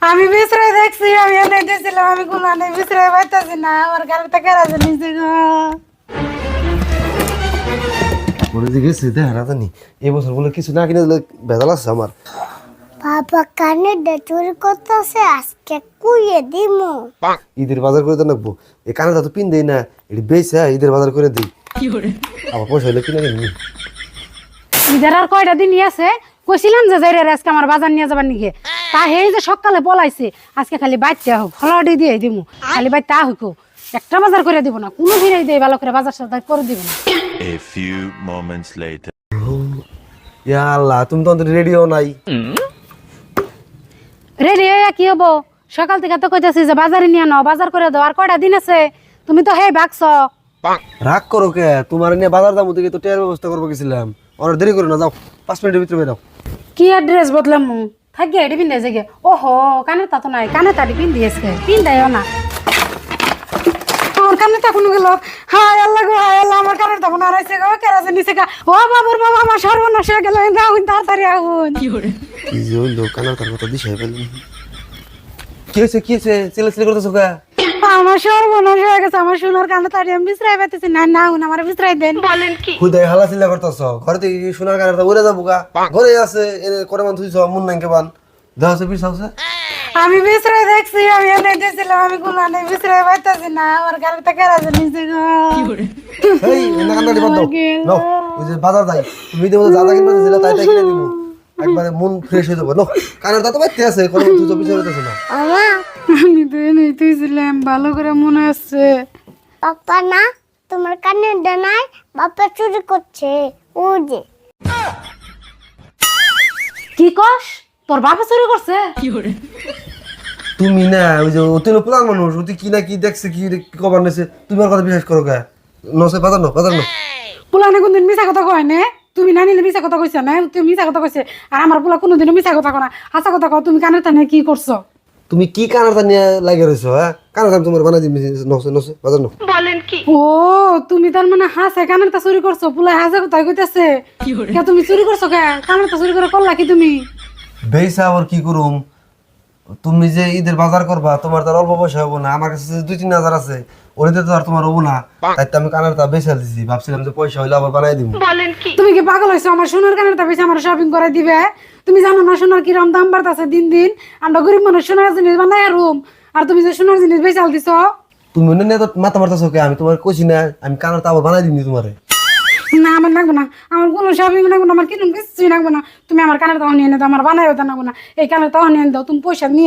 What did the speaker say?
আমি বিছরে দেখছি আমি এনে দিয়েছিলাম আমি গুলা নেই বিছরে পাইতাছি না আমার গাড়িটা কেরা জানিছে গো বলে যে গেছে দেখা না জানি এবছর বলে কিছু না কিনে দিলে ভেজাল আছে আমার। বাবা কানে দে চুরি করতেছে আজকে কুইয়ে দিমু। ঈদের বাজার করে তো রাখবো এই কানে তো পিন দেই না এটি বেচে ঈদের বাজার করে দিই আবার পয়সা হইলে কিনে নিবি। ঈদের আর কয়টা দিনই আছে কইছিলাম যে যাই রে আজকে আমার বাজার নিয়ে যাবার নিকে তা হেই যে সকালে পলাইছে আজকে খালি বাইতে হোক হলডি দিয়ে দিমু খালি বাইতে হোক একটা বাজার করে দিব না কোনো দিনই দেই ভালো করে বাজার সাথে করে দিব না। A few moments later. ইয়া আল্লাহ তুমি তো রেডিও নাই। রেডি হইয়া কি হবো সকাল থেকে তো কইতাছি যে বাজারে নিয়ে নাও বাজার করে দাও আর কয়টা দিন আছে তুমি তো হে বাকছ রাগ করো কে তোমার নিয়ে বাজার দাম থেকে তো টেয়ার ব্যবস্থা করবো গেছিলাম অনেক দেরি করো না যাও 5 মিনিটের ভিতরে দাও। কি অ্যাড্রেস বদলাম থাকি এডি পিন দেয় যে ওহো কানে তা তো নাই কানে তাড়ি পিন দিয়েছে পিন দেয় না আমার কানে তখন গেল হায় আল্লাহ গো হায় আল্লাহ আমার কানে তখন হারাইছে গো কেরাছে নিচে গা ও বাবুর বাবা আমার সর্বনাশ হয়ে গেল আগুন তাড়াতাড়ি আগুন কি যে হইলো কানার তার কথা দিশাই ফেললি কি হয়েছে ছেলে ছেলে করতেছো কে আমার সর্বনাশ হয়ে গেছে আমার সোনার কানে তাড়ি আমি বিশ্রাই পাইতেছি না না আগুন আমার বিশ্রাই দেন বলেন কি খুদাই হালা চিল্লা করতেছো ঘরে থেকে সোনার কানের তা উড়ে যাবো গা ঘরে আছে এনে করে মান তুইছ মন নাই কেবান দাও সে বিছাওছে আমি বিশ্রাই দেখছি আমি এনে দিয়েছিলাম আমি গুলা নেই বিশ্রাই পাইতেছি না আমার গাড়িটা কেরাছে নিচে গো এই এনে কান্না দিবা দাও নাও ওই যে বাজার যাই তুমি দেবো যা যা কিনবা দিলা তাই তাই কিনে দিব একবারে মন ফ্রেশ হয়ে যাবে নো কানের তা তো বাইতে আছে কোনো তুই তো পিছে হইতেছ না। মামা আমি তো এনেই তুইছিলাম ভালো করে মনে আছে পাপা না তোমার কানে দে নাই বাপা চুরি করছে ও যে কি কস তোর বাবা চুরি করছে তুমি না ওই যে অতিন প্লান মানুষ অতি কি না কি দেখছে কি কবার নেছে তুমি আর কথা বিশ্বাস করো কে নসে বাজার নো পুলানে কোনদিন মিছা কথা কয় না তুমি না নিলে মিছা কথা কইছ না তুমি মিছা কথা কইছে আর আমার পুলা কোনোদিনও মিছা কথা কয় না হাসা কথা কও তুমি কানে টানে কি করছো তুমি কি কানের তা নিয়ে লাগে রইছো হ্যাঁ কানের তা তোমার বানাই দিবি নসে বাজার নো ও তুমি তার মানে হাসে কানের তা চুরি করছো পুলা হাসে কথা কইতাছে কে তুমি চুরি করছো কে কানের তা চুরি করে করলা কি তুমি বেইসা আবার কি করুম তুমি যে ঈদের বাজার করবা তোমার তার অল্প পয়সা হবো না আমার কাছে 2-3 হাজার আছে ওইতে তো আর তোমার হবো না তাই তো আমি কানের তা বেচা দিছি ভাবছিলাম যে পয়সা হইলে আবার বানাই দিব। তুমি কি পাগল হইছো আমার সোনার কানের তা বেশি আমার শপিং করে দিবে তুমি জানো না সোনার কিরম দাম বাড়তাছে দিন দিন আমরা গরিব মানুষ সোনার জিনিস বানাই রুম আর তুমি যে সোনার জিনিস বেচাল দিছো তুমি অন্য তো মাথা মারতেছো কে আমি তোমার কইছি না আমি কানের তা আবার বানাই দিবনি তোমারে। না আমার লাগবে না আমার কোনো শপিং লাগবে না আমার কিরম কিছুই লাগবে না তুমি আমার কানের তাও নিয়ে দাও আমার বানাইও তা লাগবে না এই কানের তাও নিয়ে দাও তুমি পয়সা নিয়ে